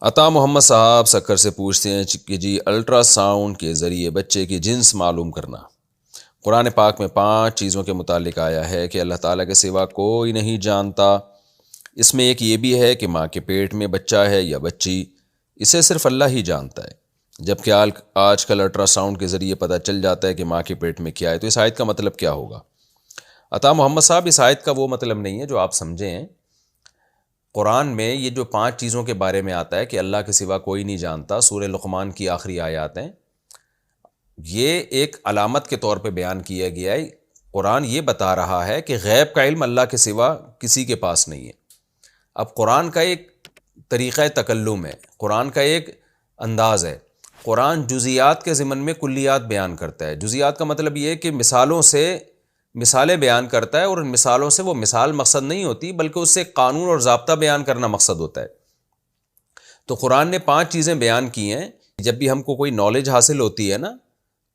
عطا محمد صاحب سکر سے پوچھتے ہیں کہ جی الٹرا ساؤنڈ کے ذریعے بچے کی جنس معلوم کرنا قرآن پاک میں 5 چیزوں کے متعلق آیا ہے کہ اللہ تعالیٰ کے سوا کوئی نہیں جانتا۔ اس میں ایک یہ بھی ہے کہ ماں کے پیٹ میں بچہ ہے یا بچی، اسے صرف اللہ ہی جانتا ہے، جبکہ آج کل الٹرا ساؤنڈ کے ذریعے پتہ چل جاتا ہے کہ ماں کے پیٹ میں کیا ہے۔ تو اس آیت کا مطلب کیا ہوگا؟ عطا محمد صاحب، اس آیت کا وہ مطلب نہیں ہے جو آپ سمجھیں۔ قرآن میں یہ جو 5 چیزوں کے بارے میں آتا ہے کہ اللہ کے سوا کوئی نہیں جانتا، سورہ لقمان کی آخری آیات ہیں، یہ ایک علامت کے طور پہ بیان کیا گیا ہے۔ قرآن یہ بتا رہا ہے کہ غیب کا علم اللہ کے سوا کسی کے پاس نہیں ہے۔ اب قرآن کا ایک طریقہ تکلم ہے، قرآن کا ایک انداز ہے۔ قرآن جزیات کے ضمن میں کلیات بیان کرتا ہے۔ جزیات کا مطلب یہ ہے کہ مثالیں بیان کرتا ہے، اور ان مثالوں سے وہ مثال مقصد نہیں ہوتی، بلکہ اس سے قانون اور ضابطہ بیان کرنا مقصد ہوتا ہے۔ تو قرآن نے 5 چیزیں بیان کی ہیں۔ جب بھی ہم کو کوئی نالج حاصل ہوتی ہے نا،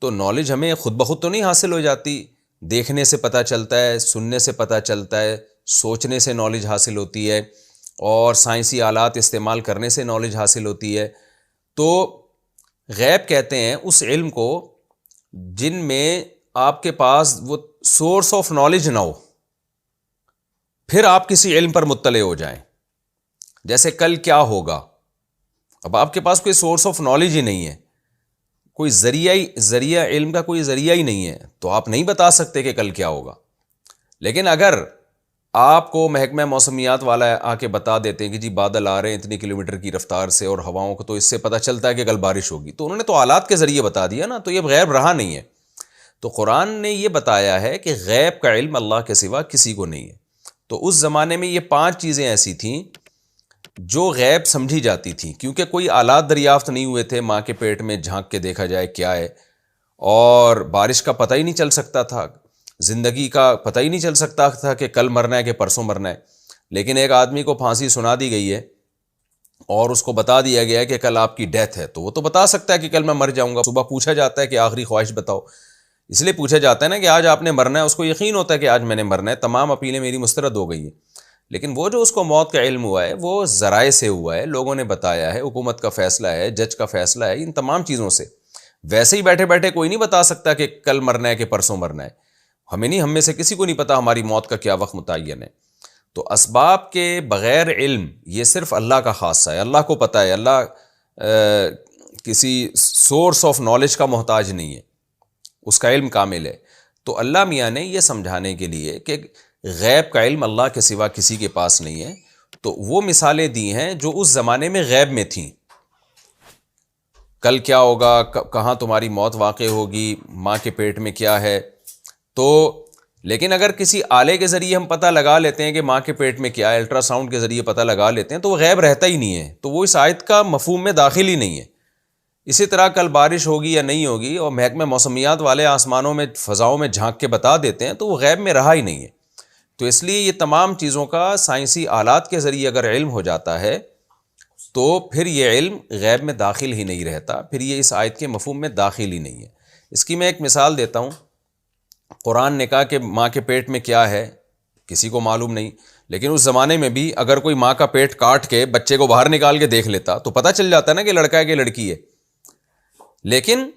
تو نالج ہمیں خود بخود تو نہیں حاصل ہو جاتی، دیکھنے سے پتہ چلتا ہے، سننے سے پتہ چلتا ہے، سوچنے سے نالج حاصل ہوتی ہے، اور سائنسی آلات استعمال کرنے سے نالج حاصل ہوتی ہے۔ تو غیب کہتے ہیں اس علم کو جن میں آپ کے پاس وہ سورس آف نالج نہ ہو، پھر آپ کسی علم پر مطلع ہو جائیں۔ جیسے کل کیا ہوگا، اب آپ کے پاس کوئی سورس آف نالج ہی نہیں ہے، کوئی ذریعہ علم کا کوئی ذریعہ ہی نہیں ہے، تو آپ نہیں بتا سکتے کہ کل کیا ہوگا۔ لیکن اگر آپ کو محکمہ موسمیات والا آ کے بتا دیتے ہیں کہ جی بادل آ رہے ہیں اتنی کلومیٹر کی رفتار سے اور ہواؤں کو، تو اس سے پتہ چلتا ہے کہ کل بارش ہوگی، تو انہوں نے تو آلات کے ذریعے بتا دیا نا، تو یہ غیب رہا نہیں ہے۔ تو قرآن نے یہ بتایا ہے کہ غیب کا علم اللہ کے سوا کسی کو نہیں ہے۔ تو اس زمانے میں یہ 5 چیزیں ایسی تھیں جو غیب سمجھی جاتی تھیں، کیونکہ کوئی آلات دریافت نہیں ہوئے تھے، ماں کے پیٹ میں جھانک کے دیکھا جائے کیا ہے، اور بارش کا پتہ ہی نہیں چل سکتا تھا، زندگی کا پتہ ہی نہیں چل سکتا تھا کہ کل مرنا ہے کہ پرسوں مرنا ہے۔ لیکن ایک آدمی کو پھانسی سنا دی گئی ہے اور اس کو بتا دیا گیا ہے کہ کل آپ کی ڈیتھ ہے، تو وہ تو بتا سکتا ہے کہ کل میں مر جاؤں گا۔ صبح پوچھا جاتا ہے کہ آخری خواہش بتاؤ، اس لیے پوچھا جاتا ہے نا کہ آج آپ نے مرنا ہے، اس کو یقین ہوتا ہے کہ آج میں نے مرنا ہے، تمام اپیلیں میری مسترد ہو گئی ہیں۔ لیکن وہ جو اس کو موت کا علم ہوا ہے وہ ذرائع سے ہوا ہے، لوگوں نے بتایا ہے، حکومت کا فیصلہ ہے، جج کا فیصلہ ہے، ان تمام چیزوں سے۔ ویسے ہی بیٹھے بیٹھے کوئی نہیں بتا سکتا کہ کل مرنا ہے کہ پرسوں مرنا ہے، ہمیں نہیں، ہم میں سے کسی کو نہیں پتا ہماری موت کا کیا وقت متعین ہے۔ تو اسباب کے بغیر علم یہ صرف اللہ کا خاصہ ہے، اللہ کو پتہ ہے، اللہ کسی سورس آف نالج کا محتاج نہیں ہے، اس کا علم کامل ہے۔ تو اللہ میاں نے یہ سمجھانے کے لیے کہ غیب کا علم اللہ کے سوا کسی کے پاس نہیں ہے، تو وہ مثالیں دی ہیں جو اس زمانے میں غیب میں تھیں۔ کل کیا ہوگا، کہاں تمہاری موت واقع ہوگی، ماں کے پیٹ میں کیا ہے۔ تو لیکن اگر کسی آلے کے ذریعے ہم پتہ لگا لیتے ہیں کہ ماں کے پیٹ میں کیا ہے، الٹرا ساؤنڈ کے ذریعے پتہ لگا لیتے ہیں، تو وہ غیب رہتا ہی نہیں ہے، تو وہ اس آیت کا مفہوم میں داخل ہی نہیں ہے۔ اسی طرح کل بارش ہوگی یا نہیں ہوگی، اور محکمہ موسمیات والے آسمانوں میں فضاؤں میں جھانک کے بتا دیتے ہیں، تو وہ غیب میں رہا ہی نہیں ہے۔ تو اس لیے یہ تمام چیزوں کا سائنسی آلات کے ذریعے اگر علم ہو جاتا ہے تو پھر یہ علم غیب میں داخل ہی نہیں رہتا، پھر یہ اس آیت کے مفہوم میں داخل ہی نہیں ہے۔ اس کی میں ایک مثال دیتا ہوں۔ قرآن نے کہا کہ ماں کے پیٹ میں کیا ہے کسی کو معلوم نہیں، لیکن اس زمانے میں بھی اگر کوئی ماں کا پیٹ کاٹ کے بچے کو باہر نکال کے دیکھ لیتا تو پتہ چل جاتا نا کہ لڑکا ہے کہ لڑکی ہے۔ لیکن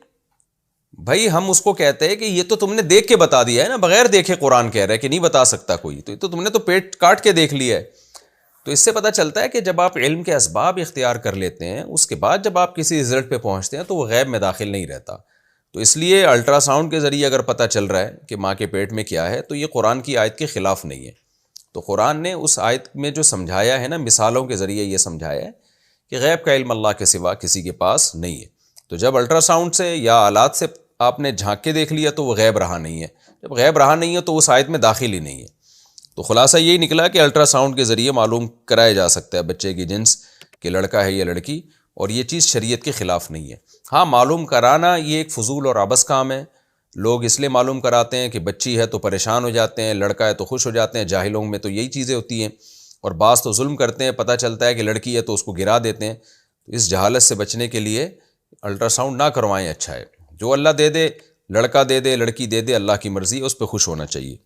بھائی ہم اس کو کہتے ہیں کہ یہ تو تم نے دیکھ کے بتا دیا ہے نا، بغیر دیکھے قرآن کہہ رہا ہے کہ نہیں بتا سکتا کوئی، تو یہ تو تم نے تو پیٹ کاٹ کے دیکھ لیا ہے۔ تو اس سے پتہ چلتا ہے کہ جب آپ علم کے اسباب اختیار کر لیتے ہیں، اس کے بعد جب آپ کسی رزلٹ پہ پہنچتے ہیں تو وہ غیب میں داخل نہیں رہتا۔ تو اس لیے الٹرا ساؤنڈ کے ذریعے اگر پتہ چل رہا ہے کہ ماں کے پیٹ میں کیا ہے، تو یہ قرآن کی آیت کے خلاف نہیں ہے۔ تو قرآن نے اس آیت میں جو سمجھایا ہے نا، مثالوں کے ذریعے یہ سمجھایا ہے کہ غیب کا علم اللہ کے سوا کسی کے پاس نہیں ہے۔ تو جب الٹرا ساؤنڈ سے یا آلات سے آپ نے جھانک کے دیکھ لیا تو وہ غیب رہا نہیں ہے، جب غیب رہا نہیں ہے تو اس آیت میں داخل ہی نہیں ہے۔ تو خلاصہ یہی نکلا کہ الٹرا ساؤنڈ کے ذریعے معلوم کرایا جا سکتا ہے بچے کی جنس کہ لڑکا ہے یا لڑکی، اور یہ چیز شریعت کے خلاف نہیں ہے۔ ہاں، معلوم کرانا یہ ایک فضول اور عبث کام ہے، لوگ اس لیے معلوم کراتے ہیں کہ بچی ہے تو پریشان ہو جاتے ہیں، لڑکا ہے تو خوش ہو جاتے ہیں، جاہلوں میں تو یہی چیزیں ہوتی ہیں، اور بعض تو ظلم کرتے ہیں، پتہ چلتا ہے کہ لڑکی ہے تو اس کو گرا دیتے ہیں۔ تو اس جہالت سے بچنے کے لیے الٹرا ساؤنڈ نہ کروائیں، اچھا ہے۔ جو اللہ دے دے، لڑکا دے دے، لڑکی دے دے، اللہ کی مرضی ہے، اس پہ خوش ہونا چاہیے۔